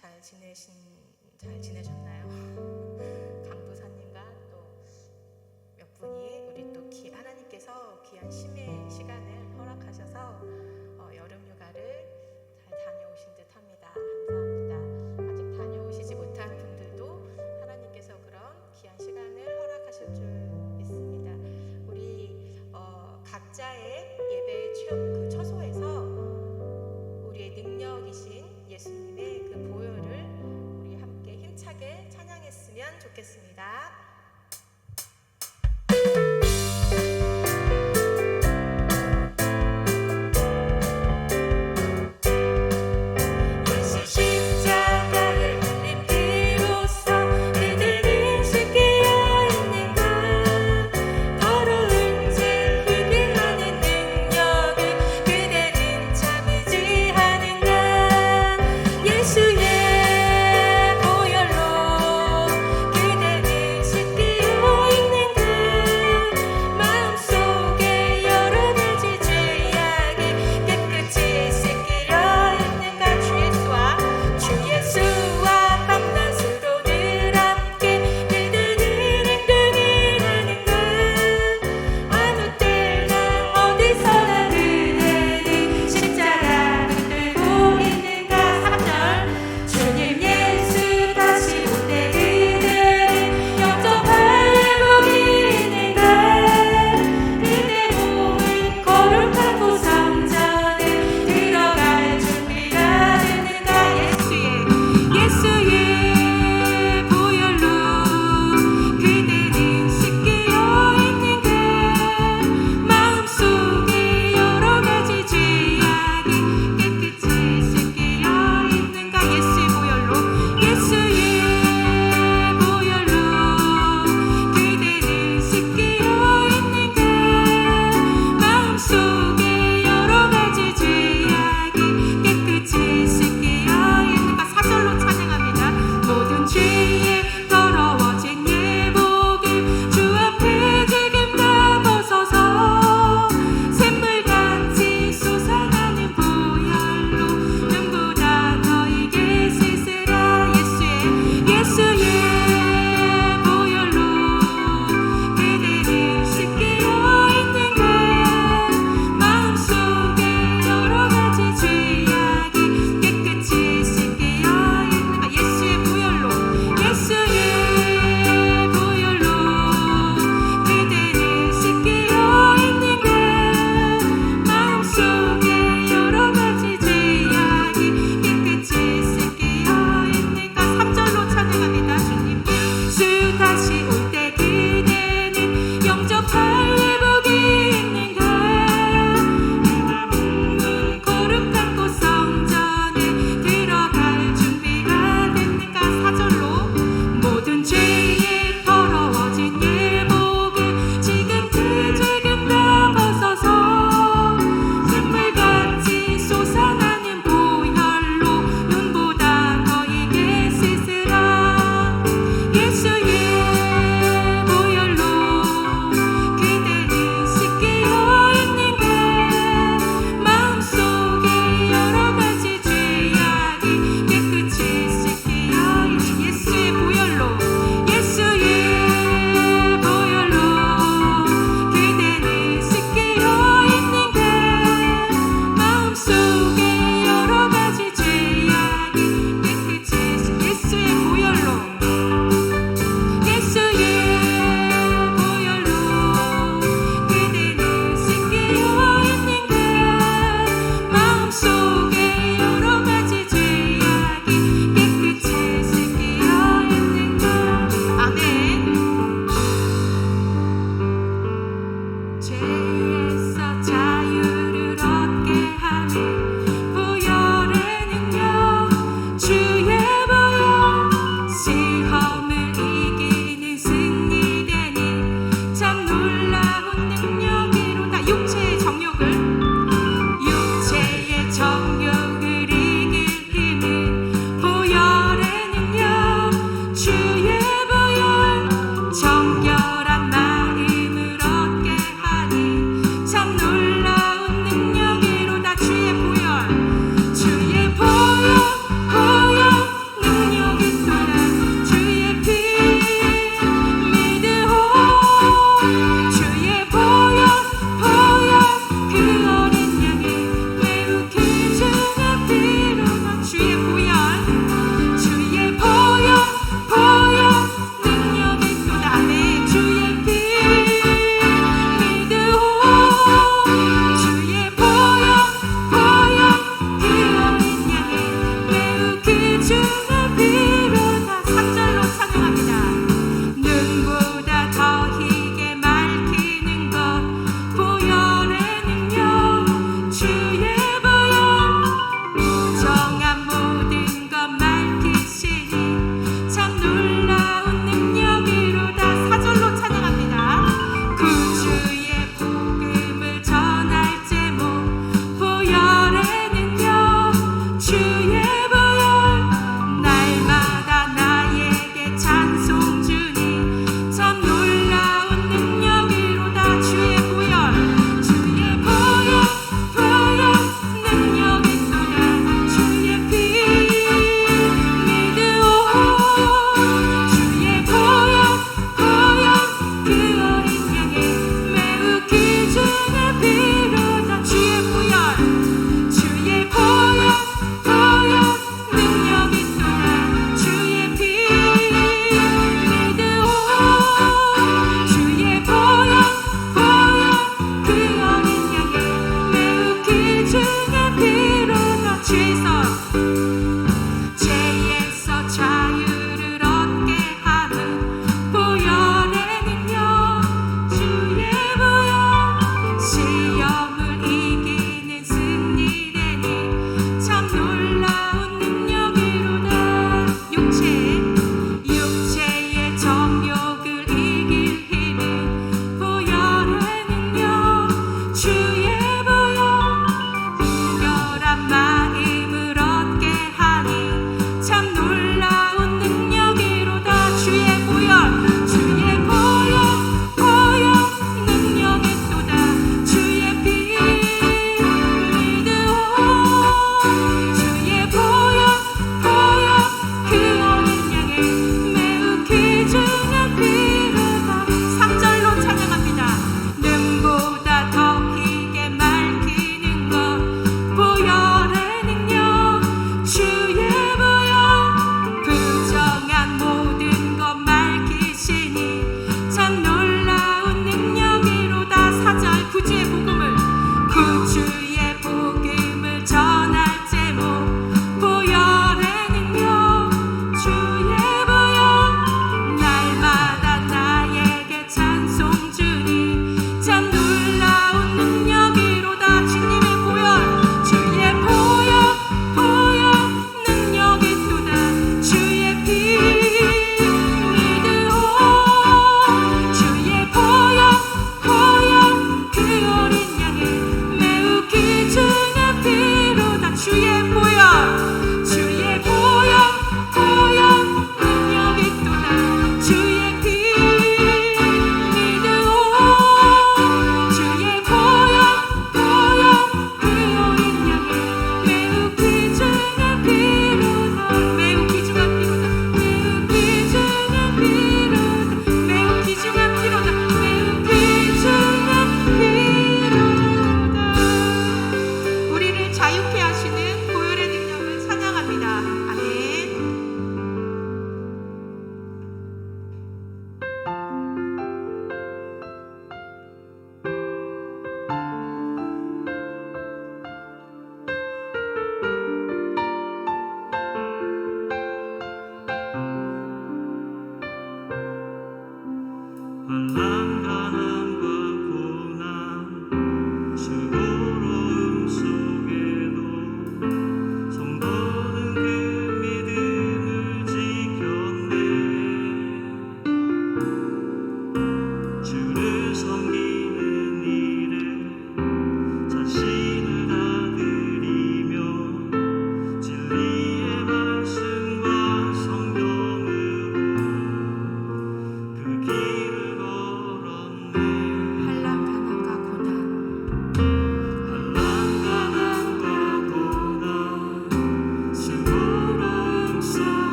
잘 지내셨나요? 강도사님과 또 몇 분이 우리 또 하나님께서 귀한 쉼의 시간을 허락하셔서 여름휴가를 잘 다녀오신 듯합니다. 감사합니다. 아직 다녀오시지 못한 분들도 하나님께서 그런 귀한 시간을 허락하실 줄 믿습니다. 우리 각자의 예배의 처소에서 우리의 능력이신 예수님의 그 보혈을 우리 함께 힘차게 찬양했으면 좋겠습니다. 예수의 보혈로 그대는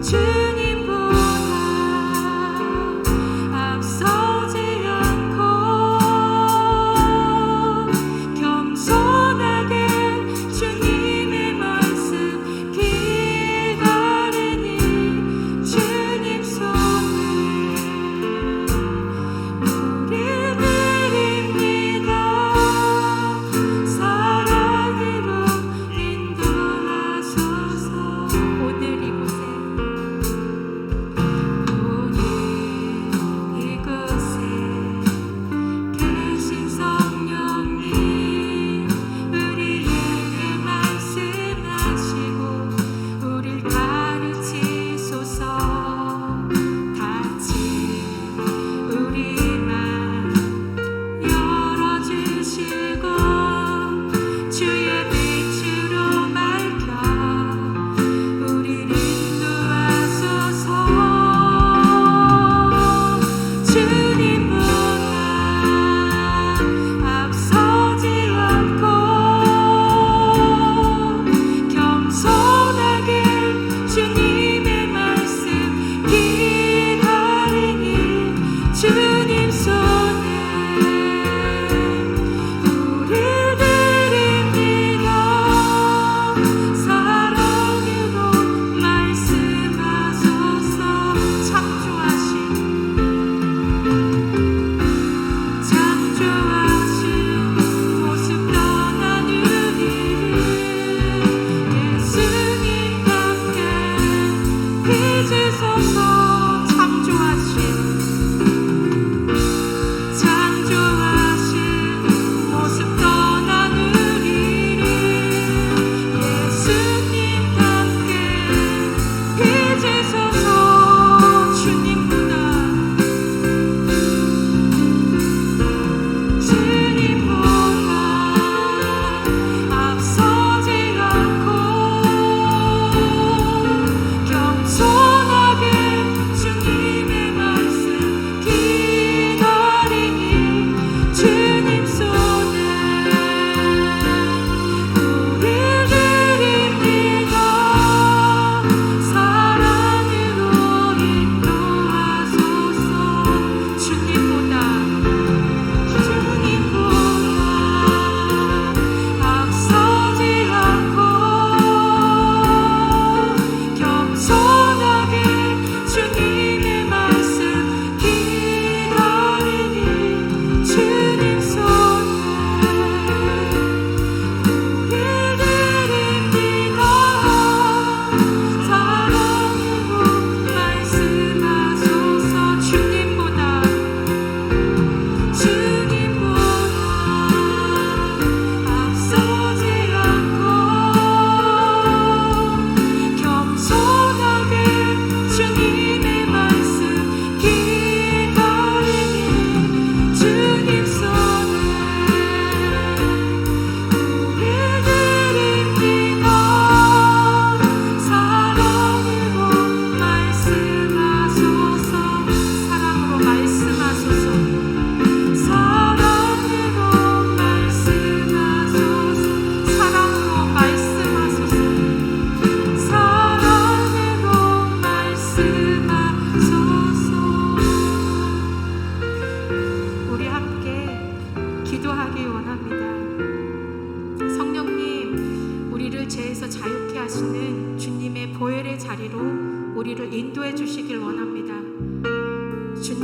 주님보다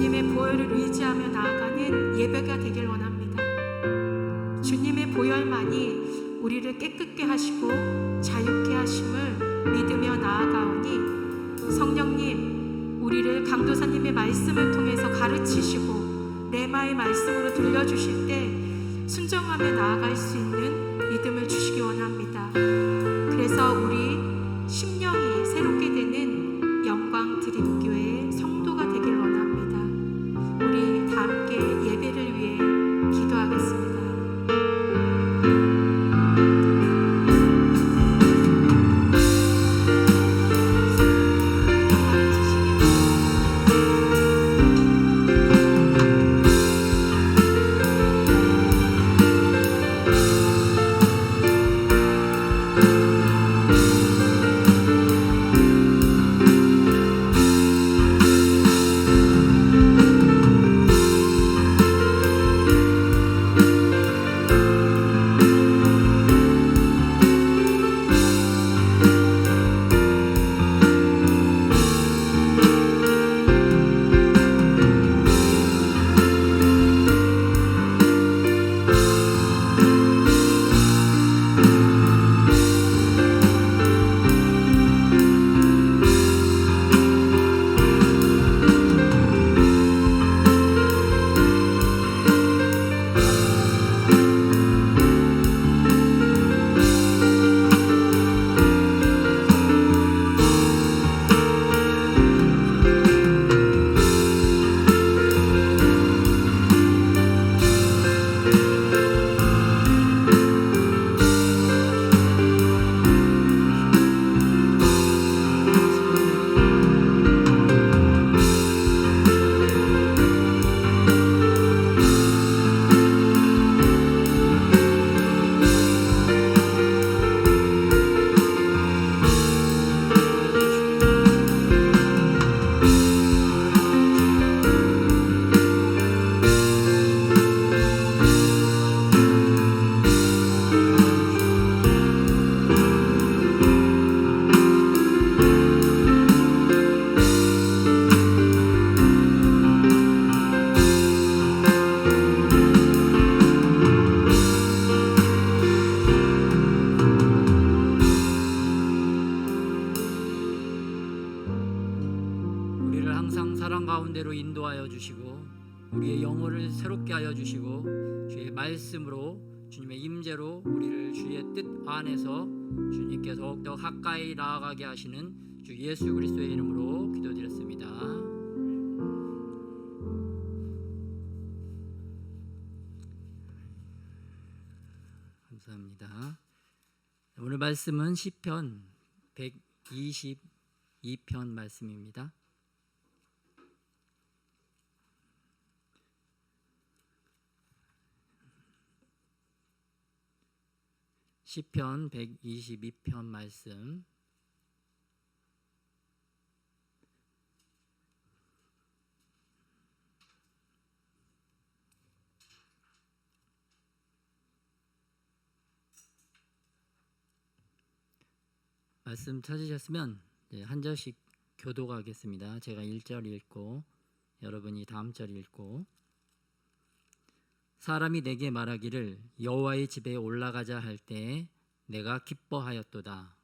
주님의 보혈을 의지하며 나아가는 예배가 되길 원합니다. 주님의 보혈만이 우리를 깨끗게 하시고 자유케 하심을 믿으며 나아가오니 성령님, 우리를 강도사님의 말씀을 통해서 가르치시고 레마의 말씀으로 들려주실 때 순종하며 나아갈 수 있는 믿음을 주시기 원합니다. 그래서 우리 심령이 새롭게 되는 영광 드림교회의 성도가 되길 원합니다. 우리 다 함께 예배를 위해 기도하겠습니다. 우리의 영혼을 새롭게 하여 주시고 주의 말씀으로 주님의 임재로 우리를 주의 뜻 안에서 주님께 더욱더 가까이 나아가게 하시는 주 예수 그리스도의 이름으로 기도드렸습니다. 감사합니다. 오늘 말씀은 시편 122편 말씀입니다. 시편 122편 말씀. 말씀 찾으셨으면 한 절씩 교독하겠습니다. 제가 1절 읽고 여러분이 다음 절 읽고. 사람이 내게 말하기를 여호와의 집에 올라가자 할 때에 내가 기뻐하였도다.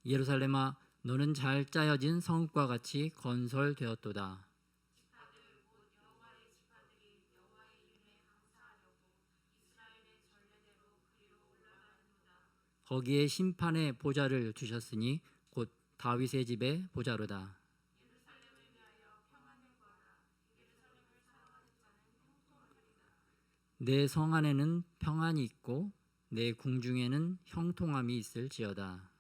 예루살렘아, 너는 잘 짜여진 성읍과 같이 건설되었도다. 거기에 심판의 보좌를 두셨으니 곧 다윗의 집의 보좌로다. 내 성 안에는 평안이 있고 내 궁중에는 형통함이 있을지어다.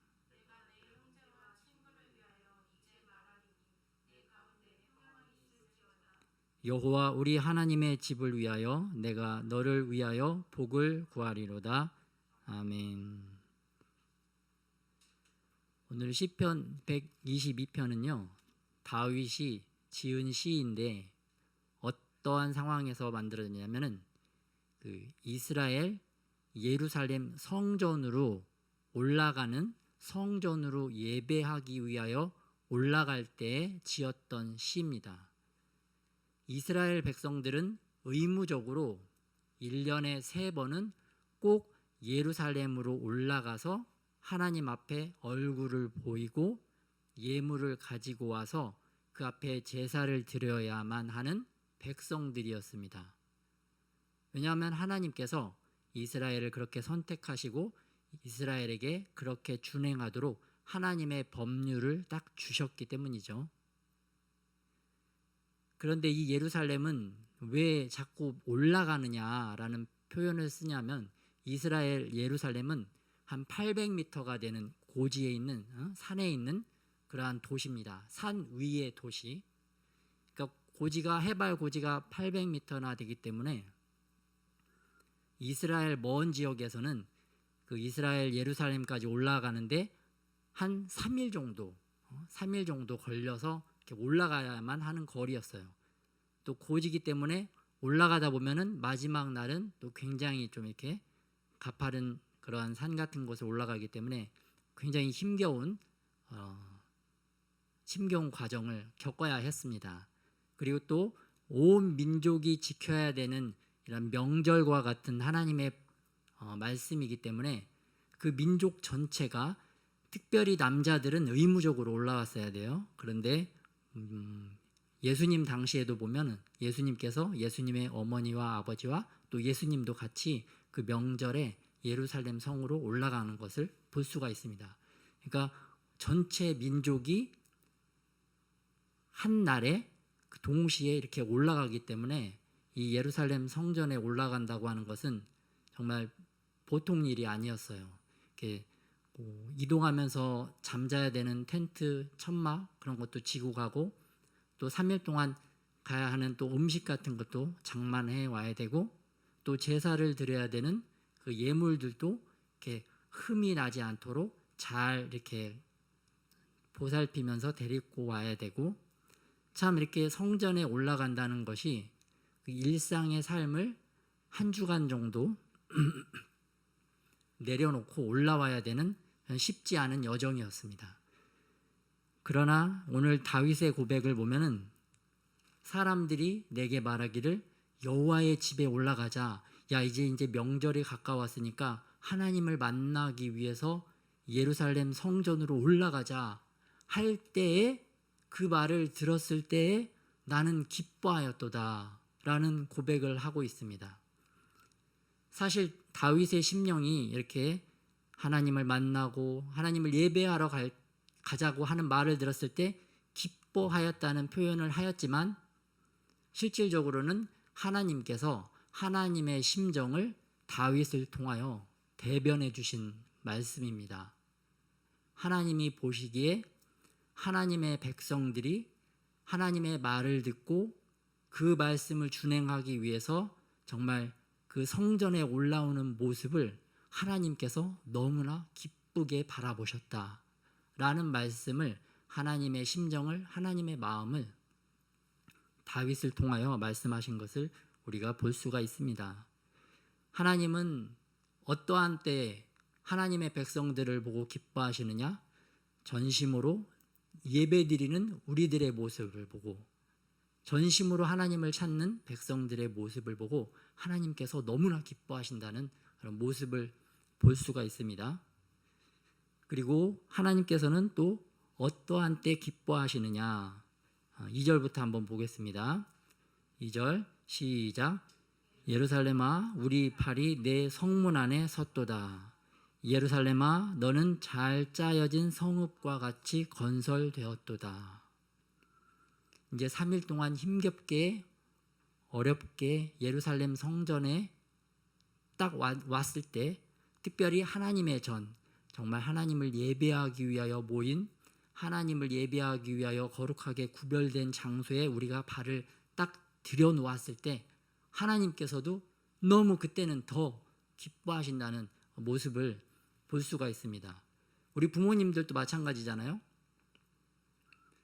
여호와 우리 하나님의 집을 위하여 내가 너를 위하여 복을 구하리로다. 아멘. 오늘 시편 122편은요 다윗이 지은 시인데 어떠한 상황에서 만들어졌냐면은 이스라엘 예루살렘 성전으로 올라가는 성전으로 예배하기 위하여 올라갈 때 지었던 시입니다. 이스라엘 백성들은 의무적으로 1년에 3번은 꼭 예루살렘으로 올라가서 하나님 앞에 얼굴을 보이고 예물을 가지고 와서 그 앞에 제사를 드려야만 하는 백성들이었습니다. 왜냐하면 하나님께서 이스라엘을 그렇게 선택하시고 이스라엘에게 그렇게 준행하도록 하나님의 법률을 딱 주셨기 때문이죠. 그런데 이 예루살렘은 왜 자꾸 올라가느냐라는 표현을 쓰냐면 이스라엘 예루살렘은 한 800m가 되는 고지에 있는 산에 있는 그러한 도시입니다. 산 위의 도시. 그러니까 고지가 해발 고지가 800m나 되기 때문에 이스라엘 먼 지역에서는 그 이스라엘 예루살렘까지 올라가는데 한 3일 정도 걸려서 이렇게 올라가야만 하는 거리였어요. 또 고지기 때문에 올라가다 보면은 마지막 날은 또 굉장히 좀 이렇게 가파른 그러한 산 같은 곳에 올라가기 때문에 굉장히 힘겨운 과정을 겪어야 했습니다. 그리고 또 온 민족이 지켜야 되는 이런 명절과 같은 하나님의 말씀이기 때문에 그 민족 전체가 특별히 남자들은 의무적으로 올라왔어야 돼요. 그런데 예수님 당시에도 보면 예수님께서 예수님의 어머니와 아버지와 또 예수님도 같이 그 명절에 예루살렘 성으로 올라가는 것을 볼 수가 있습니다. 그러니까 전체 민족이 한 날에 동시에 이렇게 올라가기 때문에 이 예루살렘 성전에 올라간다고 하는 것은 정말 보통 일이 아니었어요. 이렇게 이동하면서 잠자야 되는 텐트, 천막 그런 것도 지고 가고 또 3일 동안 가야 하는 또 음식 같은 것도 장만해 와야 되고 또 제사를 드려야 되는 그 예물들도 이렇게 흠이 나지 않도록 잘 이렇게 보살피면서 데리고 와야 되고 참 이렇게 성전에 올라간다는 것이 그 일상의 삶을 한 주간 정도 내려놓고 올라와야 되는 쉽지 않은 여정이었습니다. 그러나 오늘 다윗의 고백을 보면은 사람들이 내게 말하기를 여호와의 집에 올라가자. 야 이제 명절이 가까웠으니까 하나님을 만나기 위해서 예루살렘 성전으로 올라가자 할 때에 그 말을 들었을 때에 나는 기뻐하였도다 라는 고백을 하고 있습니다. 사실 다윗의 심령이 이렇게 하나님을 만나고 하나님을 예배하러 가자고 하는 말을 들었을 때 기뻐하였다는 표현을 하였지만 실질적으로는 하나님께서 하나님의 심정을 다윗을 통하여 대변해 주신 말씀입니다. 하나님이 보시기에 하나님의 백성들이 하나님의 말을 듣고 그 말씀을 준행하기 위해서 정말 그 성전에 올라오는 모습을 하나님께서 너무나 기쁘게 바라보셨다 라는 말씀을 하나님의 심정을 하나님의 마음을 다윗을 통하여 말씀하신 것을 우리가 볼 수가 있습니다. 하나님은 어떠한 때에 하나님의 백성들을 보고 기뻐하시느냐? 전심으로 예배드리는 우리들의 모습을 보고 전심으로 하나님을 찾는 백성들의 모습을 보고 하나님께서 너무나 기뻐하신다는 그런 모습을 볼 수가 있습니다. 그리고 하나님께서는 또 어떠한 때 기뻐하시느냐? 2절부터 한번 보겠습니다. 2절 시작. 예루살렘아 우리 팔이 내 성문 안에 섰도다. 예루살렘아 너는 잘 짜여진 성읍과 같이 건설되었도다. 이제 3일 동안 힘겹게 어렵게 예루살렘 성전에 딱 왔을 때 특별히 하나님의 정말 하나님을 예배하기 위하여 모인 하나님을 예배하기 위하여 거룩하게 구별된 장소에 우리가 발을 딱 들여놓았을 때 하나님께서도 너무 그때는 더 기뻐하신다는 모습을 볼 수가 있습니다. 우리 부모님들도 마찬가지잖아요.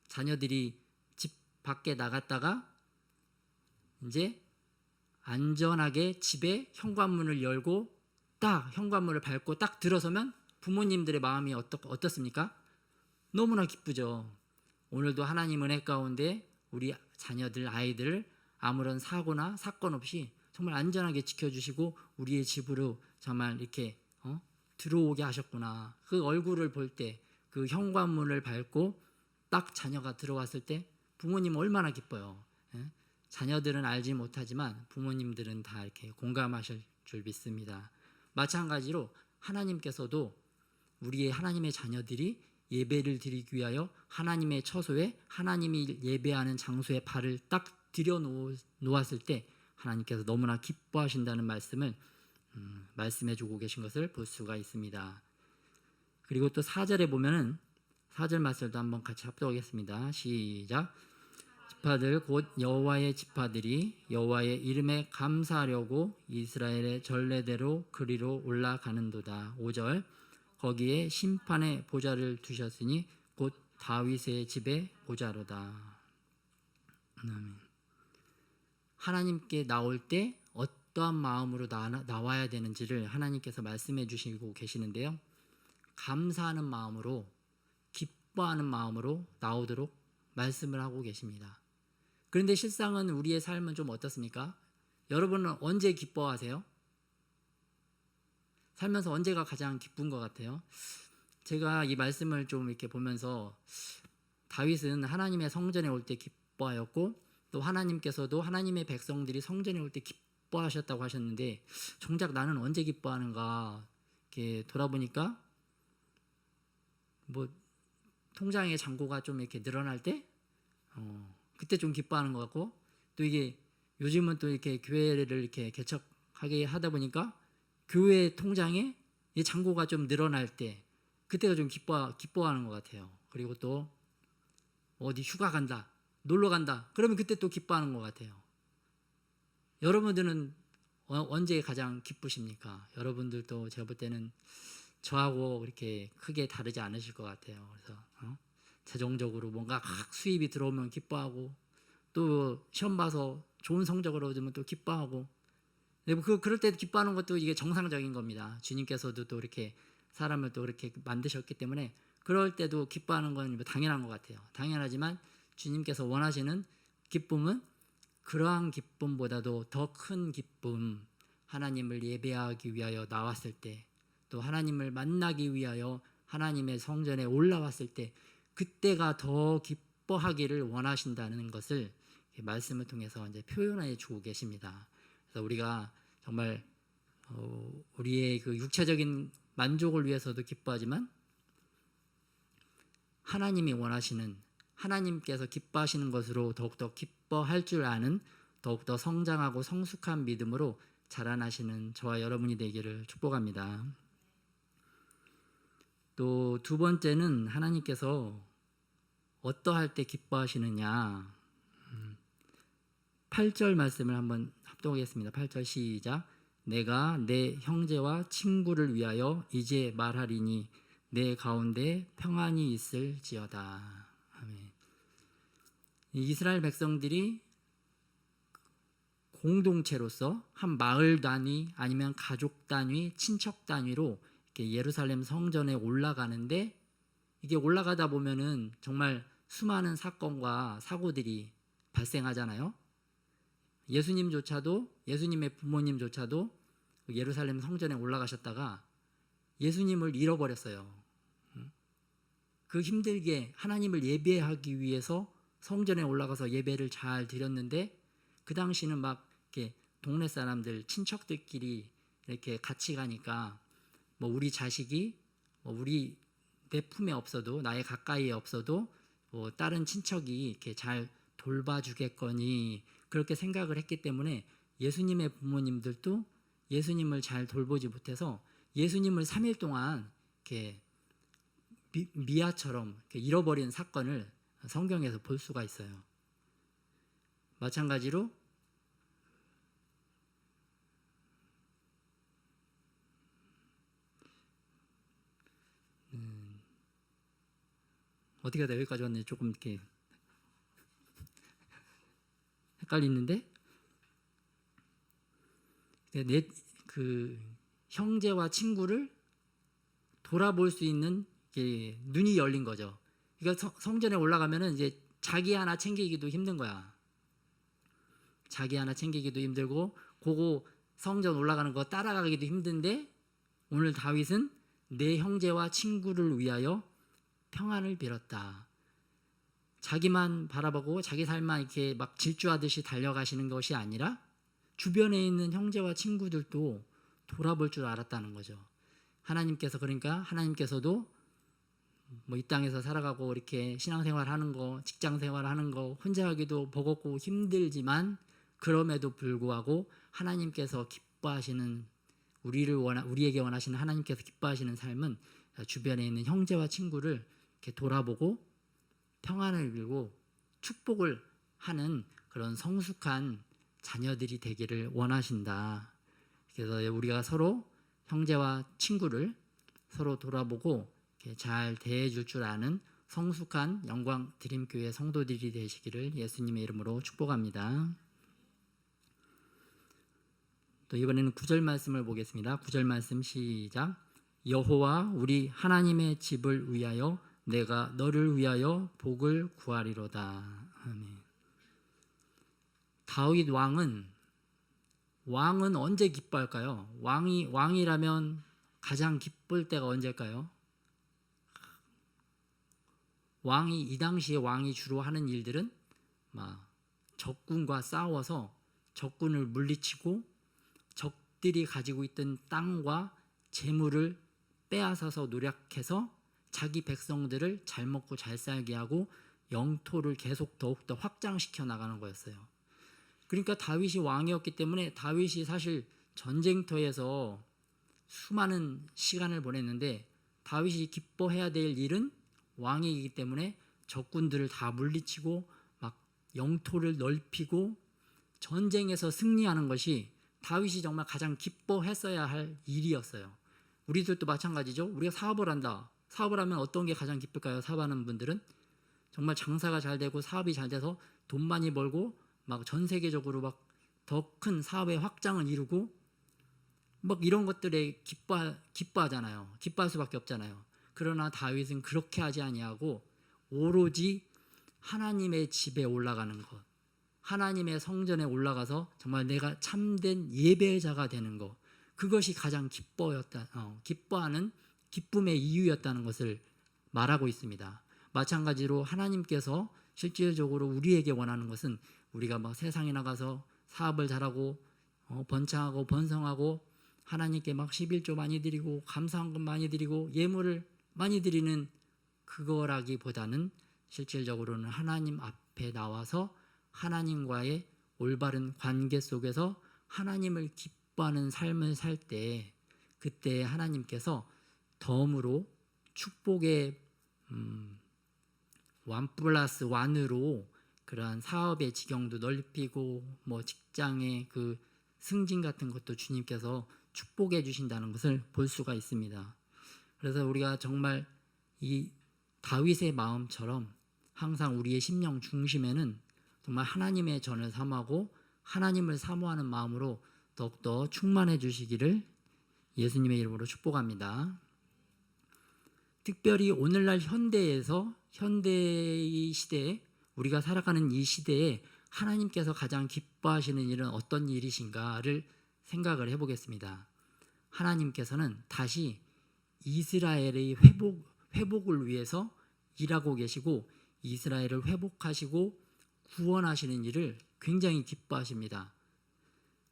자녀들이 집 밖에 나갔다가 이제 안전하게 집에 현관문을 열고 딱 현관문을 밟고 딱 들어서면 부모님들의 마음이 어떻습니까? 너무나 기쁘죠. 오늘도 하나님 은혜 가운데 우리 자녀들, 아이들을 아무런 사고나 사건 없이 정말 안전하게 지켜주시고 우리의 집으로 정말 이렇게 들어오게 하셨구나. 그 얼굴을 볼 때, 그 현관문을 밟고 딱 자녀가 들어왔을 때 부모님 얼마나 기뻐요. 예? 자녀들은 알지 못하지만 부모님들은 다 이렇게 공감하실 줄 믿습니다. 마찬가지로 하나님께서도 우리의 하나님의 자녀들이 예배를 드리기 위하여 하나님의 처소에 하나님이 예배하는 장소에 발을 딱 들여 놓았을 때 하나님께서 너무나 기뻐하신다는 말씀을 말씀해 주고 계신 것을 볼 수가 있습니다. 그리고 또 4절에 보면은 4절 말씀도 한번 같이 합독하겠습니다. 시작. 지파들 곧 여호와의 지파들이 여호와의 이름에 감사하려고 이스라엘의 전례대로 그리로 올라가는도다. 5절. 거기에 심판의 보좌를 두셨으니 곧 다윗의 집의 보좌로다. 하나님께 나올 때 어떠한 마음으로 나와야 되는지를 하나님께서 말씀해 주시고 계시는데요. 감사하는 마음으로, 기뻐하는 마음으로 나오도록 말씀을 하고 계십니다. 그런데 실상은 우리의 삶은 좀 어떻습니까? 여러분은 언제 기뻐하세요? 살면서 언제가 가장 기쁜 것 같아요? 제가 이 말씀을 좀 이렇게 보면서 다윗은 하나님의 성전에 올 때 기뻐하였고 또 하나님께서도 하나님의 백성들이 성전에 올 때 기뻐하셨다고 하셨는데 정작 나는 언제 기뻐하는가 이렇게 돌아보니까 뭐 통장의 잔고가 좀 이렇게 늘어날 때 그때 좀 기뻐하는 것 같고 또 이게 요즘은 또 이렇게 교회를 이렇게 개척하게 하다 보니까 교회 통장에 이 잔고가 좀 늘어날 때 그때가 좀 기뻐하는 것 같아요. 그리고 또 어디 휴가 간다, 놀러 간다, 그러면 그때 또 기뻐하는 것 같아요. 여러분들은 언제 가장 기쁘십니까? 여러분들도 제가 볼 때는 저하고 이렇게 크게 다르지 않으실 것 같아요. 그래서 재정적으로 뭔가 수입이 들어오면 기뻐하고 또 시험 봐서 좋은 성적을 얻으면 또 기뻐하고 그럴 때 기뻐하는 것도 이게 정상적인 겁니다. 주님께서도 또 이렇게 사람을 또 그렇게 만드셨기 때문에 그럴 때도 기뻐하는 건 당연한 것 같아요. 당연하지만 주님께서 원하시는 기쁨은 그러한 기쁨보다도 더 큰 기쁨, 하나님을 예배하기 위하여 나왔을 때, 또 하나님을 만나기 위하여 하나님의 성전에 올라왔을 때 그때가 더 기뻐하기를 원하신다는 것을 말씀을 통해서 이제 표현해 주고 계십니다. 그래서 우리가 정말 우리의 그 육체적인 만족을 위해서도 기뻐하지만 하나님이 원하시는, 하나님께서 기뻐하시는 것으로 더욱더 기뻐할 줄 아는 더욱더 성장하고 성숙한 믿음으로 자라나시는 저와 여러분이 되기를 축복합니다. 또 두 번째는 하나님께서 어떠할 때 기뻐하시느냐. 8절 말씀을 한번 합독하겠습니다. 8절 시작. 내가 내 형제와 친구를 위하여 이제 말하리니 내 가운데 평안이 있을지어다. 아멘. 이스라엘 백성들이 공동체로서 한 마을 단위 아니면 가족 단위, 친척 단위로 이렇게 예루살렘 성전에 올라가는데 이게 올라가다 보면은 정말 수많은 사건과 사고들이 발생하잖아요. 예수님의 부모님조차도 예루살렘 성전에 올라가셨다가 예수님을 잃어버렸어요. 그 힘들게 하나님을 예배하기 위해서 성전에 올라가서 예배를 잘 드렸는데 그 당시는 막 이렇게 동네 사람들, 친척들끼리 이렇게 같이 가니까 뭐 우리 자식이 우리 내 품에 없어도 나의 가까이에 없어도 다른 친척이 이렇게 잘 돌봐주겠거니 그렇게 생각을 했기 때문에 예수님의 부모님들도 예수님을 잘 돌보지 못해서 예수님을 3일 동안 이렇게 미아처럼 이렇게 잃어버린 사건을 성경에서 볼 수가 있어요. 마찬가지로 어떻게 하다 여기까지 왔는지 조금 이렇게 헷갈리는데 내 그 형제와 친구를 돌아볼 수 있는 눈이 열린 거죠. 그러니까 성전에 올라가면은 이제 자기 하나 챙기기도 힘든 거야. 자기 하나 챙기기도 힘들고 그거 성전 올라가는 거 따라가기도 힘든데 오늘 다윗은 내 형제와 친구를 위하여 평안을 빌었다. 자기만 바라보고 자기 삶만 이렇게 막 질주하듯이 달려가시는 것이 아니라 주변에 있는 형제와 친구들도 돌아볼 줄 알았다는 거죠. 하나님께서 그러니까 하나님께서도 뭐 이 땅에서 살아가고 이렇게 신앙생활 하는 거, 직장 생활 하는 거 혼자 하기도 버겁고 힘들지만 그럼에도 불구하고 하나님께서 기뻐하시는 우리에게 원하시는 하나님께서 기뻐하시는 삶은 주변에 있는 형제와 친구를 이렇게 돌아보고 평안을 빌고 축복을 하는 그런 성숙한 자녀들이 되기를 원하신다. 그래서 우리가 서로 형제와 친구를 서로 돌아보고 잘 대해줄 줄 아는 성숙한 영광 드림교회 성도들이 되시기를 예수님의 이름으로 축복합니다. 또 이번에는 9절 말씀을 보겠습니다. 9절 말씀 시작. 여호와 우리 하나님의 집을 위하여 내가 너를 위하여 복을 구하리로다. 아멘. 다윗 왕은 언제 기뻐할까요? 왕이라면 가장 기쁠 때가 언제일까요? 이 당시에 왕이 주로 하는 일들은 막 적군과 싸워서 적군을 물리치고 적들이 가지고 있던 땅과 재물을 빼앗아서 노력해서 자기 백성들을 잘 먹고 잘 살게 하고 영토를 계속 더욱더 확장시켜 나가는 거였어요. 그러니까 다윗이 왕이었기 때문에 다윗이 사실 전쟁터에서 수많은 시간을 보냈는데 다윗이 기뻐해야 될 일은 왕이기 때문에 적군들을 다 물리치고 막 영토를 넓히고 전쟁에서 승리하는 것이 다윗이 정말 가장 기뻐했어야 할 일이었어요. 우리들도 마찬가지죠. 우리가 사업을 한다. 사업을 하면 어떤 게 가장 기쁠까요? 사업하는 분들은 정말 장사가 잘 되고 사업이 잘 돼서 돈 많이 벌고 막 전 세계적으로 막 더 큰 사업의 확장을 이루고 막 이런 것들에 기뻐하잖아요. 기뻐할 수밖에 없잖아요. 그러나 다윗은 그렇게 하지 아니하고 오로지 하나님의 집에 올라가는 것, 하나님의 성전에 올라가서 정말 내가 참된 예배자가 되는 것, 그것이 가장 기뻐하는 기쁨의 이유였다는 것을 말하고 있습니다. 마찬가지로 하나님께서 실질적으로 우리에게 원하는 것은 우리가 막 세상에 나가서 사업을 잘하고 번창하고 번성하고 하나님께 막 11조 많이 드리고 감사한금 많이 드리고 예물을 많이 드리는 그거라기보다는 실질적으로는 하나님 앞에 나와서 하나님과의 올바른 관계 속에서 하나님을 기뻐하는 삶을 살 때 그때 하나님께서 덤으로 축복의 1+1으로 그러한 사업의 지경도 넓히고 뭐 직장의 그 승진 같은 것도 주님께서 축복해 주신다는 것을 볼 수가 있습니다. 그래서 우리가 정말 이 다윗의 마음처럼 항상 우리의 심령 중심에는 정말 하나님의 전을 삼하고 하나님을 사모하는 마음으로 더욱더 충만해 주시기를 예수님의 이름으로 축복합니다. 특별히 오늘날 현대의 시대에 우리가 살아가는 이 시대에 하나님께서 가장 기뻐하시는 일은 어떤 일이신가를 생각을 해보겠습니다. 하나님께서는 다시 이스라엘의 회복을 위해서 일하고 계시고 이스라엘을 회복하시고 구원하시는 일을 굉장히 기뻐하십니다.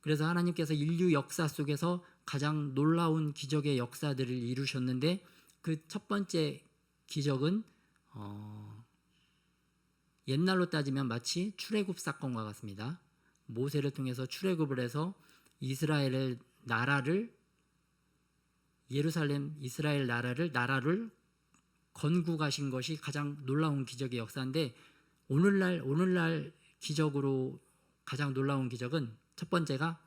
그래서 하나님께서 인류 역사 속에서 가장 놀라운 기적의 역사들을 이루셨는데 그 첫 번째 기적은 옛날로 따지면 마치 출애굽 사건과 같습니다. 모세를 통해서 출애굽을 해서 이스라엘 나라를 나라를 건국하신 것이 가장 놀라운 기적의 역사인데 오늘날 기적으로 가장 놀라운 기적은 첫 번째가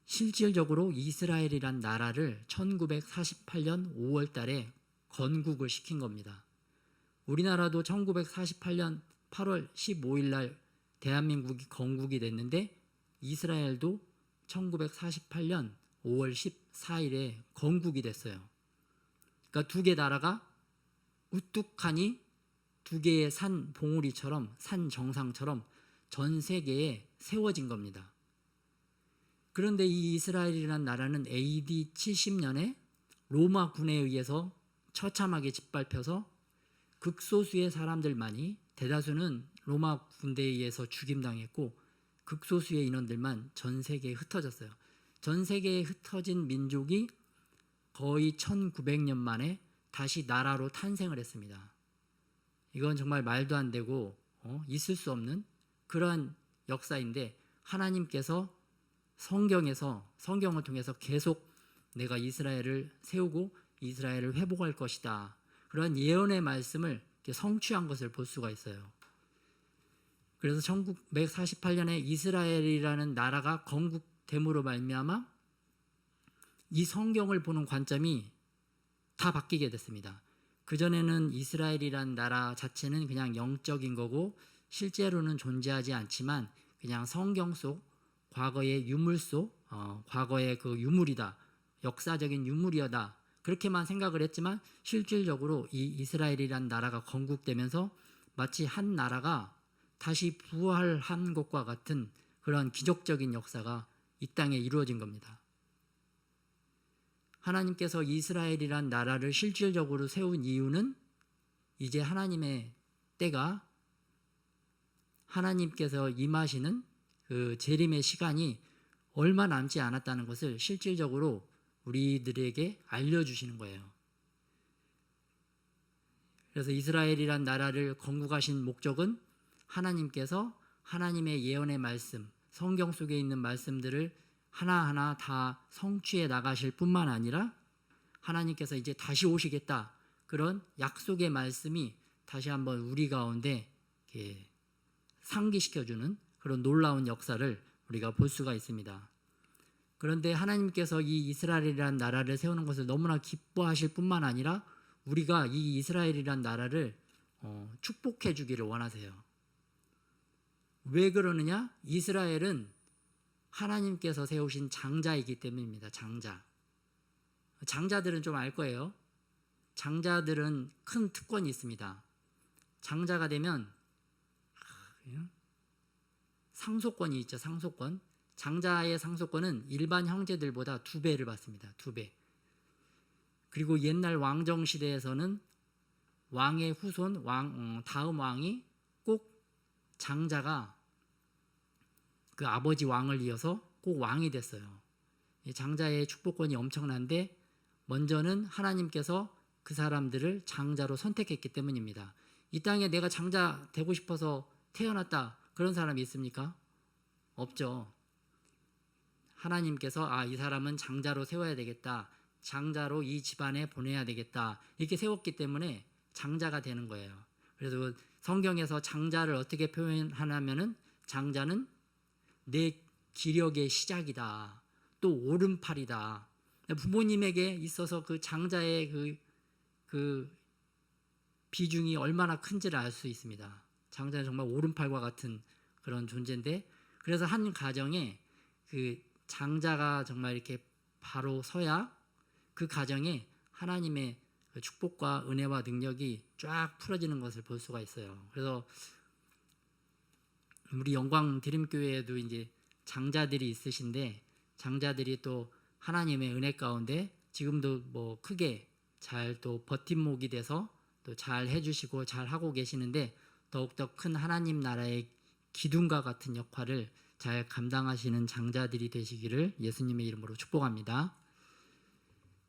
실질적으로 이스라엘이란 나라를 1948년 5월 달에 건국을 시킨 겁니다. 우리나라도 1948년 8월 15일 날 대한민국이 건국이 됐는데 이스라엘도 1948년 5월 14일에 건국이 됐어요. 그러니까 두 개 나라가 우뚝하니 두 개의 산 봉우리처럼, 산 정상처럼 전 세계에 세워진 겁니다. 그런데 이 이스라엘이라는 나라는 AD 70년에 로마 군에 의해서 처참하게 짓밟혀서 극소수의 사람들만이, 대다수는 로마 군대에 의해서 죽임당했고 극소수의 인원들만 전 세계에 흩어졌어요. 전 세계에 흩어진 민족이 거의 1900년 만에 다시 나라로 탄생을 했습니다. 이건 정말 말도 안 되고 있을 수 없는 그러한 역사인데, 하나님께서 성경을 통해서 계속 내가 이스라엘을 세우고 이스라엘을 회복할 것이다, 그런 예언의 말씀을 성취한 것을 볼 수가 있어요. 그래서 1948년에 이스라엘이라는 나라가 건국됨으로 말미암아 이 성경을 보는 관점이 다 바뀌게 됐습니다. 그전에는 이스라엘이라는 나라 자체는 그냥 영적인 거고 실제로는 존재하지 않지만 그냥 성경 속 과거의 유물 속 과거의 그 유물이다, 역사적인 유물이다, 그렇게만 생각을 했지만 실질적으로 이 이스라엘이라는 나라가 건국되면서 마치 한 나라가 다시 부활한 것과 같은 그런 기적적인 역사가 이 땅에 이루어진 겁니다. 하나님께서 이스라엘이란 나라를 실질적으로 세운 이유는 이제 하나님의 때가, 하나님께서 임하시는 그 재림의 시간이 얼마 남지 않았다는 것을 실질적으로 우리들에게 알려주시는 거예요. 그래서 이스라엘이란 나라를 건국하신 목적은 하나님께서 하나님의 예언의 말씀, 성경 속에 있는 말씀들을 하나하나 다 성취해 나가실 뿐만 아니라 하나님께서 이제 다시 오시겠다, 그런 약속의 말씀이 다시 한번 우리 가운데 상기시켜주는 그런 놀라운 역사를 우리가 볼 수가 있습니다. 그런데 하나님께서 이 이스라엘이라는 나라를 세우는 것을 너무나 기뻐하실 뿐만 아니라 우리가 이 이스라엘이라는 나라를 축복해 주기를 원하세요. 왜 그러느냐? 이스라엘은 하나님께서 세우신 장자이기 때문입니다. 장자들은 좀 알 거예요. 장자들은 큰 특권이 있습니다. 장자가 되면 상속권이 있죠. 상속권. 장자의 상속권은 일반 형제들보다 2배를 받습니다. 2배. 그리고 옛날 왕정 시대에서는 왕의 후손, 다음 왕이 꼭 장자가 그 아버지 왕을 이어서 꼭 왕이 됐어요. 장자의 축복권이 엄청난데 먼저는 하나님께서 그 사람들을 장자로 선택했기 때문입니다. 이 땅에 내가 장자 되고 싶어서 태어났다, 그런 사람이 있습니까? 없죠. 하나님께서 이 사람은 장자로 세워야 되겠다, 장자로 이 집안에 보내야 되겠다, 이렇게 세웠기 때문에 장자가 되는 거예요. 그래서 성경에서 장자를 어떻게 표현하냐면은 장자는 내 기력의 시작이다, 또 오른팔이다. 부모님에게 있어서 그 장자의 그 비중이 얼마나 큰지를 알 수 있습니다. 장자는 정말 오른팔과 같은 그런 존재인데, 그래서 한 가정에 그 장자가 정말 이렇게 바로 서야 그 가정에 하나님의 축복과 은혜와 능력이 쫙 풀어지는 것을 볼 수가 있어요. 그래서 우리 영광 드림교회에도 이제 장자들이 있으신데, 장자들이 또 하나님의 은혜 가운데 지금도 뭐 크게 잘 또 버팀목이 돼서 또 잘 해주시고 잘 하고 계시는데, 더욱더 큰 하나님 나라의 기둥과 같은 역할을 잘 감당하시는 장자들이 되시기를 예수님의 이름으로 축복합니다.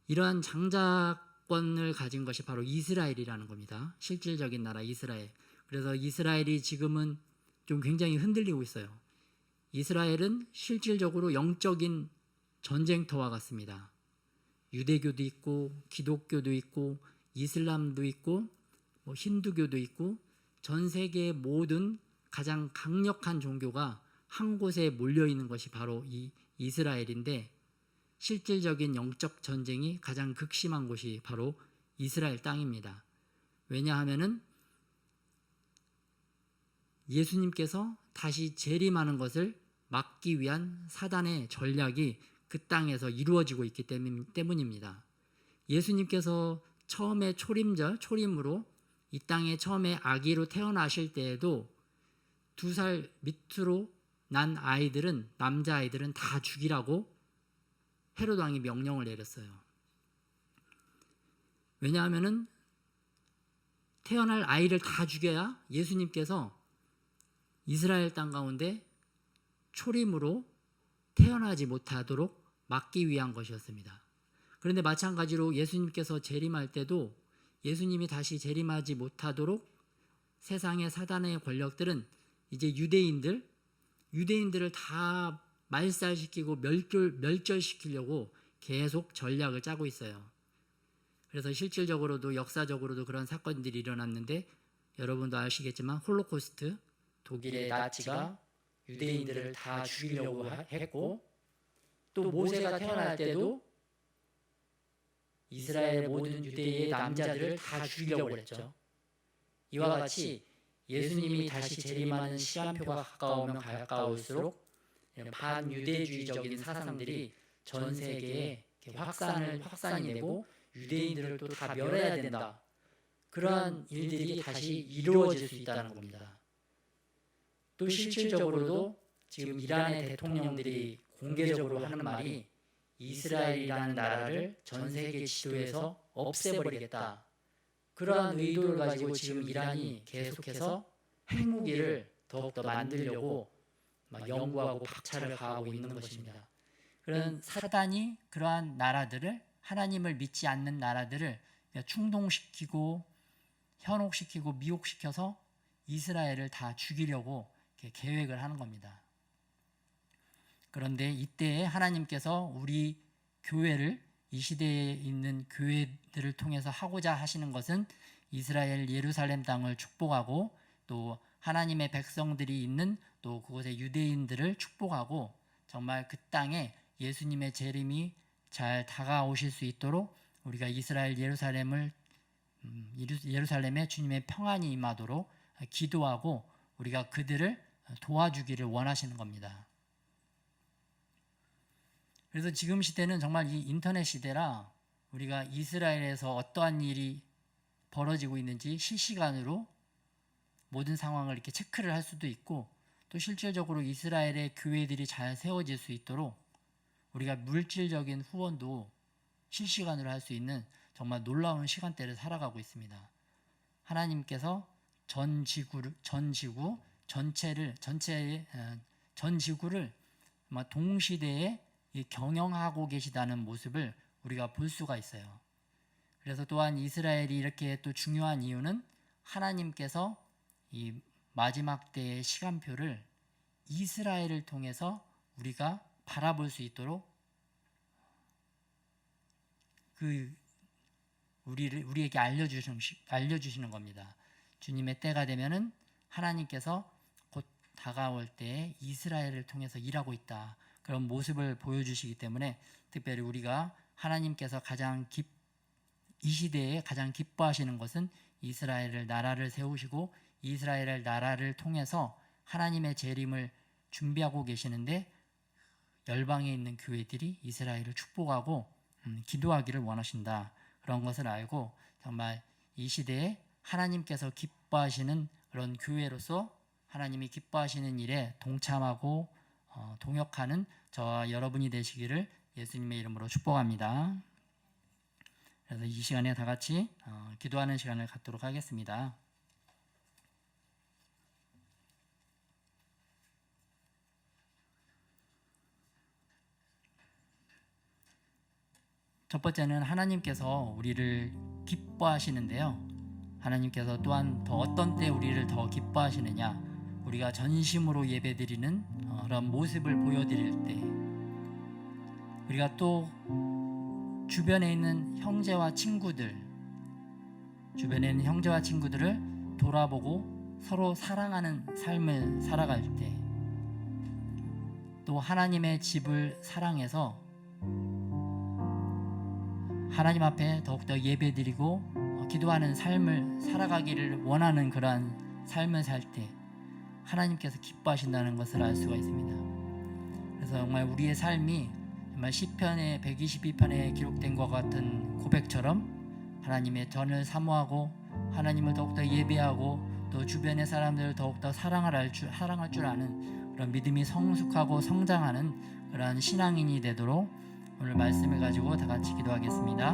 이러한 장자권을 가진 것이 바로 이스라엘이라는 겁니다. 실질적인 나라 이스라엘. 그래서 이스라엘이 지금은 좀 굉장히 흔들리고 있어요. 이스라엘은 실질적으로 영적인 전쟁터와 같습니다. 유대교도 있고 기독교도 있고 이슬람도 있고 힌두교도 있고 전 세계의 모든 가장 강력한 종교가 한 곳에 몰려 있는 것이 바로 이 이스라엘인데, 실질적인 영적 전쟁이 가장 극심한 곳이 바로 이스라엘 땅입니다. 왜냐하면은 예수님께서 다시 재림하는 것을 막기 위한 사단의 전략이 그 땅에서 이루어지고 있기 때문입니다. 예수님께서 처음에 초림으로 이 땅에 처음에 아기로 태어나실 때에도 2살 밑으로 난 아이들은, 남자아이들은 다 죽이라고 헤롯 왕이 명령을 내렸어요. 왜냐하면은 태어날 아이를 다 죽여야 예수님께서 이스라엘 땅 가운데 초림으로 태어나지 못하도록 막기 위한 것이었습니다. 그런데 마찬가지로 예수님께서 재림할 때도 예수님이 다시 재림하지 못하도록 세상의 사단의 권력들은 이제 유대인들을 다 말살시키고 멸절시키려고 계속 전략을 짜고 있어요. 그래서 실질적으로도 역사적으로도 그런 사건들이 일어났는데, 여러분도 아시겠지만 홀로코스트, 독일의 나치가 유대인들을 다 죽이려고 했고, 또 모세가 태어날 때도 이스라엘의 모든 유대의 남자들을 다 죽이려고 했죠. 이와 같이 예수님이 다시 재림하는 시간표가 가까우면 가까울수록 반유대주의적인 사상들이 전 세계에 확산이 되고 유대인들을 또 다 멸해야 된다. 그러한 일들이 다시 이루어질 수 있다는 겁니다. 또 실질적으로도 지금 이란의 대통령들이 공개적으로 하는 말이 이스라엘이라는 나라를 전 세계 지도에서 없애버리겠다. 그러한 의도를 가지고 지금 이란이 계속해서 핵무기를 더욱더 만들려고 연구하고 박차를 가하고 있는 것입니다. 그런 사단이 그러한 나라들을, 하나님을 믿지 않는 나라들을 충동시키고 현혹시키고 미혹시켜서 이스라엘을 다 죽이려고 계획을 하는 겁니다. 그런데 이때에 하나님께서 우리 교회를, 이 시대에 있는 교회들을 통해서 하고자 하시는 것은 이스라엘 예루살렘 땅을 축복하고, 또 하나님의 백성들이 있는 또 그곳의 유대인들을 축복하고, 정말 그 땅에 예수님의 재림이 잘 다가오실 수 있도록 우리가 이스라엘 예루살렘에 주님의 평안이 임하도록 기도하고 우리가 그들을 도와주기를 원하시는 겁니다. 그래서 지금 시대는 정말 이 인터넷 시대라 우리가 이스라엘에서 어떠한 일이 벌어지고 있는지 실시간으로 모든 상황을 이렇게 체크를 할 수도 있고, 또 실질적으로 이스라엘의 교회들이 잘 세워질 수 있도록 우리가 물질적인 후원도 실시간으로 할 수 있는 정말 놀라운 시간대를 살아가고 있습니다. 하나님께서 전 지구를 동시대에 경영하고 계시다는 모습을 우리가 볼 수가 있어요. 그래서 또한 이스라엘이 이렇게 또 중요한 이유는 하나님께서 이 마지막 때의 시간표를 이스라엘을 통해서 우리가 바라볼 수 있도록 우리에게 알려주시는 겁니다. 주님의 때가 되면은 하나님께서 곧 다가올 때에 이스라엘을 통해서 일하고 있다, 그런 모습을 보여주시기 때문에 특별히 우리가 하나님께서 이 시대에 가장 기뻐하시는 것은 이스라엘을 나라를 세우시고 이스라엘을 나라를 통해서 하나님의 재림을 준비하고 계시는데, 열방에 있는 교회들이 이스라엘을 축복하고 기도하기를 원하신다, 그런 것을 알고 정말 이 시대에 하나님께서 기뻐하시는 그런 교회로서 하나님이 기뻐하시는 일에 동참하고 동역하는 저와 여러분이 되시기를 예수님의 이름으로 축복합니다. 그래서 이 시간에 다 같이 기도하는 시간을 갖도록 하겠습니다. 첫 번째는 하나님께서 우리를 기뻐하시는데요. 하나님께서 또한 더 어떤 때 우리를 더 기뻐하시느냐, 우리가 전심으로 예배드리는 그런 모습을 보여드릴 때, 우리가 또 주변에 있는 형제와 친구들을 돌아보고 서로 사랑하는 삶을 살아갈 때, 또 하나님의 집을 사랑해서 하나님 앞에 더욱더 예배드리고 기도하는 삶을 살아가기를 원하는 그러한 삶을 살 때 하나님께서 기뻐하신다는 것을 알 수가 있습니다. 그래서 정말 우리의 삶이 정말 시편의 122편에 기록된 것 같은 고백처럼 하나님의 전을 사모하고 하나님을 더욱더 예배하고 또 주변의 사람들을 더욱더 사랑할 줄 아는 그런 믿음이 성숙하고 성장하는 그러한 신앙인이 되도록 오늘 말씀을 가지고 다 같이 기도하겠습니다.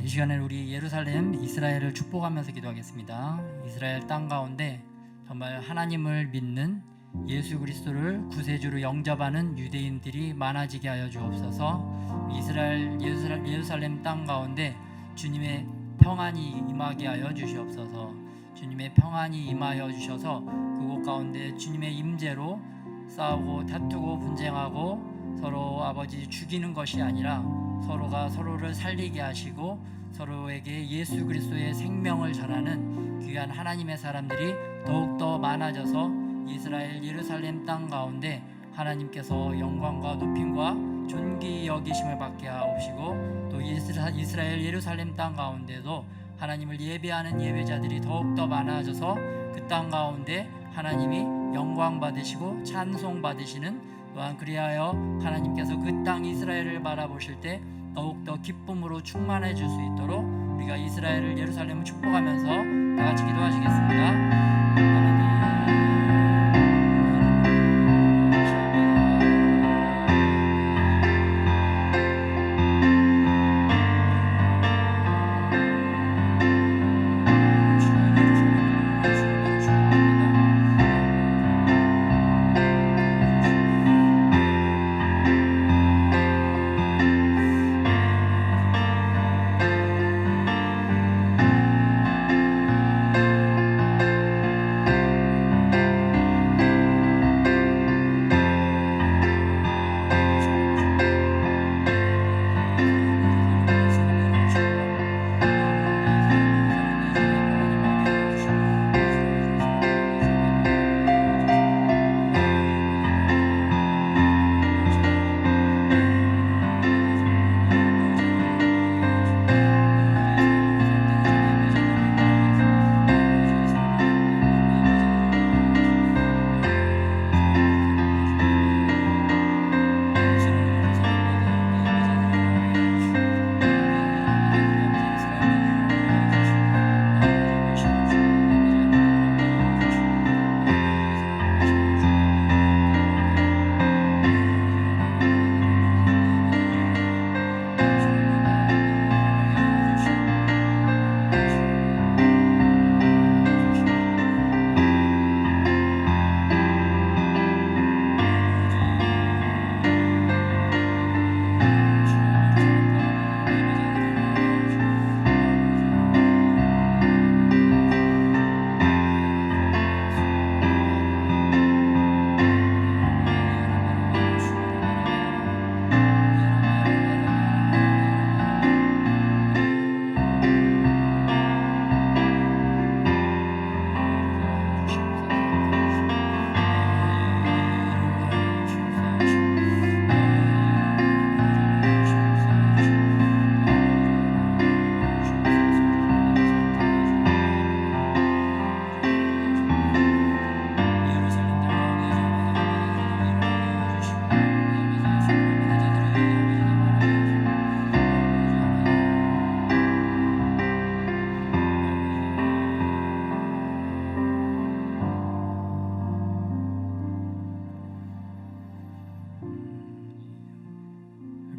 이 시간에는 우리 예루살렘 이스라엘을 축복하면서 기도하겠습니다. 이스라엘 땅 가운데 정말 하나님을 믿는 예수 그리스도를 구세주로 영접하는 유대인들이 많아지게 하여 주옵소서. 예루살렘 땅 가운데 주님의 평안이 임하게 하여 주시옵소서. 주님의 평안이 임하여 주셔서 그곳 가운데 주님의 임재로 싸우고 다투고 분쟁하고 서로 아버지 죽이는 것이 아니라 서로가 서로를 살리게 하시고 서로에게 예수 그리스도의 생명을 전하는 귀한 하나님의 사람들이 더욱더 많아져서 이스라엘 예루살렘 땅 가운데 하나님께서 영광과 높임과 존귀 여기심을 받게 하옵시고 또 이스라엘 예루살렘 땅 가운데도 하나님을 예배하는 예배자들이 더욱더 많아져서 그 땅 가운데 하나님이 영광 받으시고 찬송 받으시는 또한 그리하여 하나님께서 그 땅 이스라엘을 바라보실 때 더욱더 기쁨으로 충만해질 수 있도록 우리가 이스라엘을 예루살렘을 축복하면서 다 같이 기도하시겠습니다.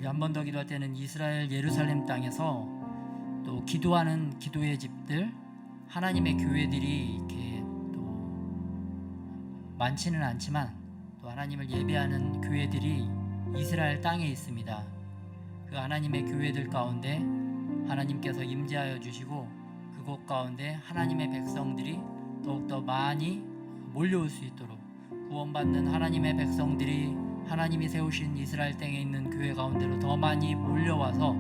한 번 더 기도할 때는 이스라엘 예루살렘 땅에서 또 기도하는 기도의 집들, 하나님의 교회들이 이렇게 또 많지는 않지만 또 하나님을 예배하는 교회들이 이스라엘 땅에 있습니다. 그 하나님의 교회들 가운데 하나님께서 임재하여 주시고 그곳 가운데 하나님의 백성들이 더욱더 많이 몰려올 수 있도록 구원받는 하나님의 백성들이 하나님이 세우신 이스라엘 땅에 있는 교회 가운데로 더 많이 몰려와서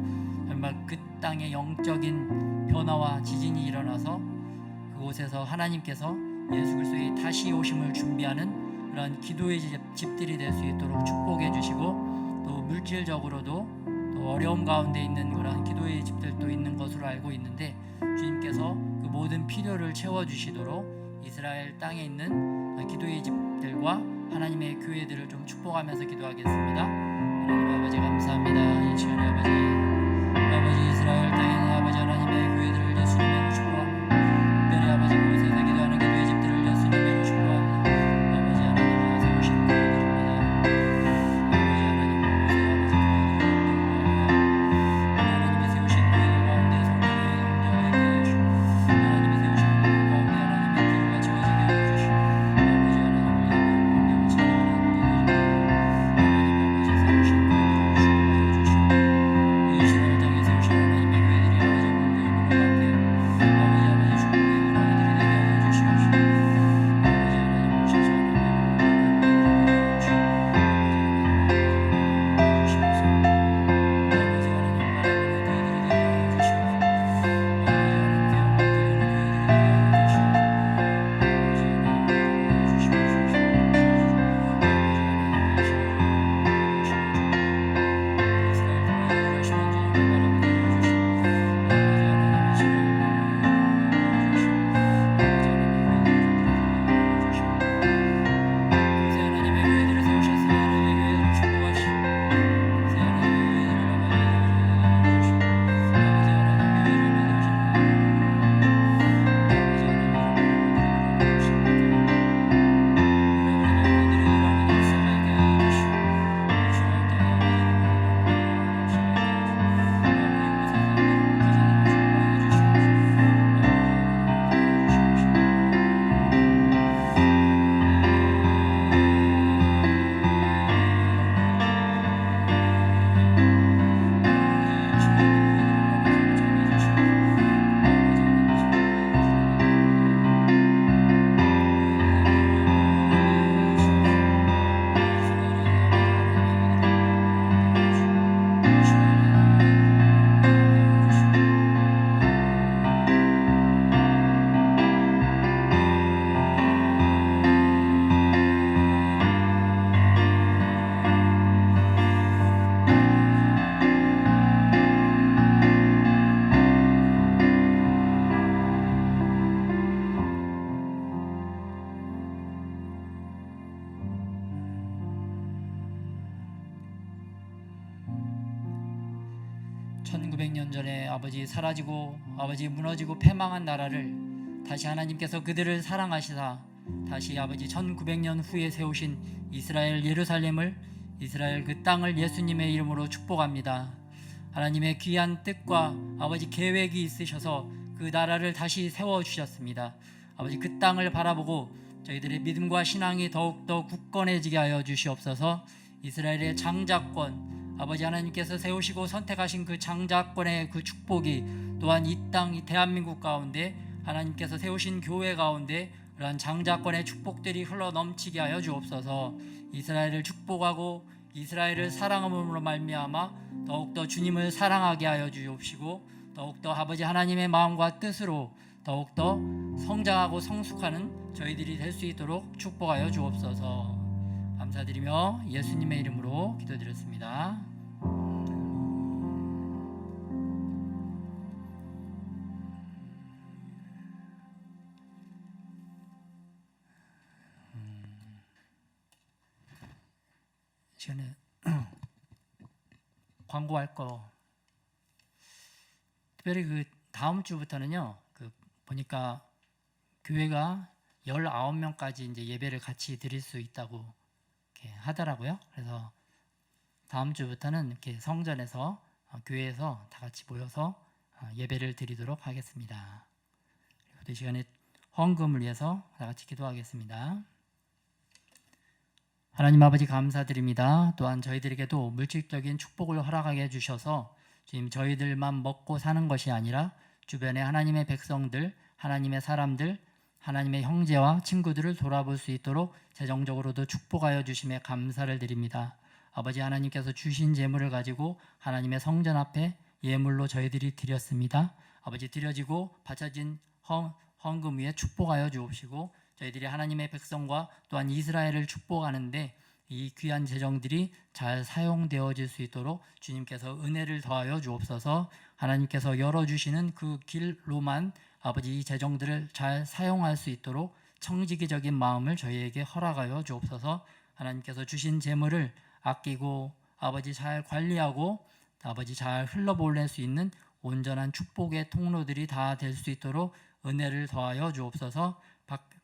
정말 그 땅에 영적인 변화와 지진이 일어나서 그곳에서 하나님께서 예수 그리스도의 다시 오심을 준비하는 그런 기도의 집들이 될 수 있도록 축복해 주시고 또 물질적으로도 또 어려움 가운데 있는 그런 기도의 집들도 있는 것으로 알고 있는데 주님께서 그 모든 필요를 채워주시도록 이스라엘 땅에 있는 기도의 집들과 하나님의 교회들을 좀 축복하면서 기도하겠습니다. 하나님 아버지 감사합니다. 이 시간에 아버지 이스라엘 땅에 있는 아버지 하나님의 교회들을 예수님으로 축복합니다. 특별히 아버지 그곳에서 기도하는 기도의 집들을 예수님으로 축복합니다. 아버지 하나님을 세우신 교회들입니다. 아버지 하나님 그곳에 하나님이 세우신 교회들 가운데 성령의 영향을 있게 해주시고 하나님이 세우신 교회 가운데 하나님의 기도가 채워지게 해주시고 아버지 하나님을 찬양하는 기도의 집들 하나님 아버지 세우신 교회들을 축복하여 주시고 1900년 전에 아버지 사라지고 아버지 무너지고 패망한 나라를 다시 하나님께서 그들을 사랑하시사 다시 아버지 1900년 후에 세우신 이스라엘 예루살렘을 이스라엘 그 땅을 예수님의 이름으로 축복합니다. 하나님의 귀한 뜻과 아버지 계획이 있으셔서 그 나라를 다시 세워주셨습니다. 아버지 그 땅을 바라보고 저희들의 믿음과 신앙이 더욱더 굳건해지게 하여 주시옵소서. 이스라엘의 장자권 아버지 하나님께서 세우시고 선택하신 그 장자권의 그 축복이 또한 이 땅 이 대한민국 가운데 하나님께서 세우신 교회 가운데 그러한 장자권의 축복들이 흘러 넘치게 하여 주옵소서. 이스라엘을 축복하고 이스라엘을 사랑함으로 말미암아 더욱더 주님을 사랑하게 하여 주옵시고 더욱더 아버지 하나님의 마음과 뜻으로 더욱더 성장하고 성숙하는 저희들이 될 수 있도록 축복하여 주옵소서. 감사드리며 예수님의 이름으로 기도드렸습니다. 시간에 광고할 거 특별히 그 다음 주부터는요. 그 보니까 교회가 19명까지 이제 예배를 같이 드릴 수 있다고 이렇게 하더라고요. 그래서 다음 주부터는 이렇게 성전에서 교회에서 다 같이 모여서 예배를 드리도록 하겠습니다. 그리고 이 시간에 헌금을 위해서 다 같이 기도하겠습니다. 하나님 아버지 감사드립니다. 또한 저희들에게도 물질적인 축복을 허락하게 해주셔서 주님 저희들만 먹고 사는 것이 아니라 주변의 하나님의 백성들, 하나님의 사람들, 하나님의 형제와 친구들을 돌아볼 수 있도록 재정적으로도 축복하여 주심에 감사를 드립니다. 아버지 하나님께서 주신 재물을 가지고 하나님의 성전 앞에 예물로 저희들이 드렸습니다. 아버지 드려지고 바쳐진 헌금 위에 축복하여 주옵시고 저희들이 하나님의 백성과 또한 이스라엘을 축복하는데 이 귀한 재정들이 잘 사용되어질 수 있도록 주님께서 은혜를 더하여 주옵소서. 하나님께서 열어주시는 그 길로만 아버지 이 재정들을 잘 사용할 수 있도록 청지기적인 마음을 저희에게 허락하여 주옵소서. 하나님께서 주신 재물을 아끼고 아버지 잘 관리하고 아버지 잘 흘러보낼 수 있는 온전한 축복의 통로들이 다 될 수 있도록 은혜를 더하여 주옵소서.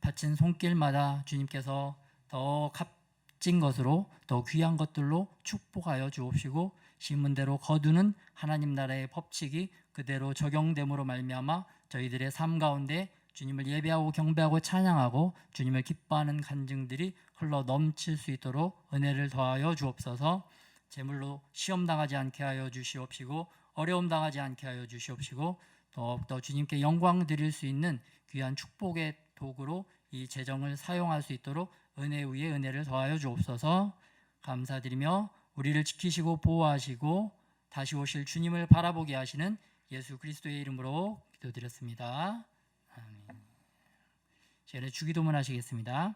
바친 손길마다 주님께서 더 값진 것으로 더 귀한 것들로 축복하여 주옵시고 심은 대로 거두는 하나님 나라의 법칙이 그대로 적용됨으로 말미암아 저희들의 삶 가운데 주님을 예배하고 경배하고 찬양하고 주님을 기뻐하는 간증들이 흘러 넘칠 수 있도록 은혜를 더하여 주옵소서. 제물로 시험 당하지 않게 하여 주시옵시고 어려움 당하지 않게 하여 주시옵시고 더욱더 주님께 영광 드릴 수 있는 귀한 축복의 도구로 이 재정을 사용할 수 있도록 은혜 위에 은혜를 더하여 주옵소서. 감사드리며 우리를 지키시고 보호하시고 다시 오실 주님을 바라보게 하시는 예수 그리스도의 이름으로 기도드렸습니다. 아멘. 시간에 주기도문 하시겠습니다.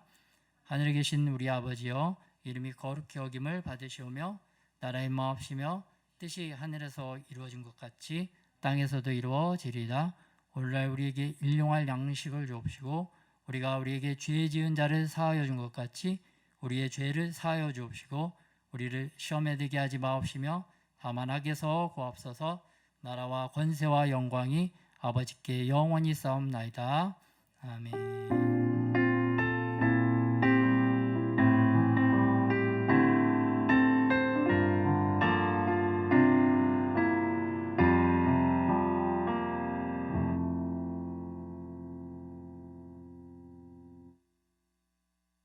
하늘에 계신 우리 아버지여 이름이 거룩히 여김을 받으시오며 나라의 마옵시며 뜻이 하늘에서 이루어진 것 같이 땅에서도 이루어지리이다. 오늘날 우리에게 일용할 양식을 주옵시고 우리가 우리에게 죄 지은 자를 사하여 준 것 같이 우리의 죄를 사하여 주옵시고 우리를 시험에 들게 하지 마옵시며 다만 악에서 구하옵소서. 나라와 권세와 영광이 아버지께 영원히 싸움나이다. 아멘.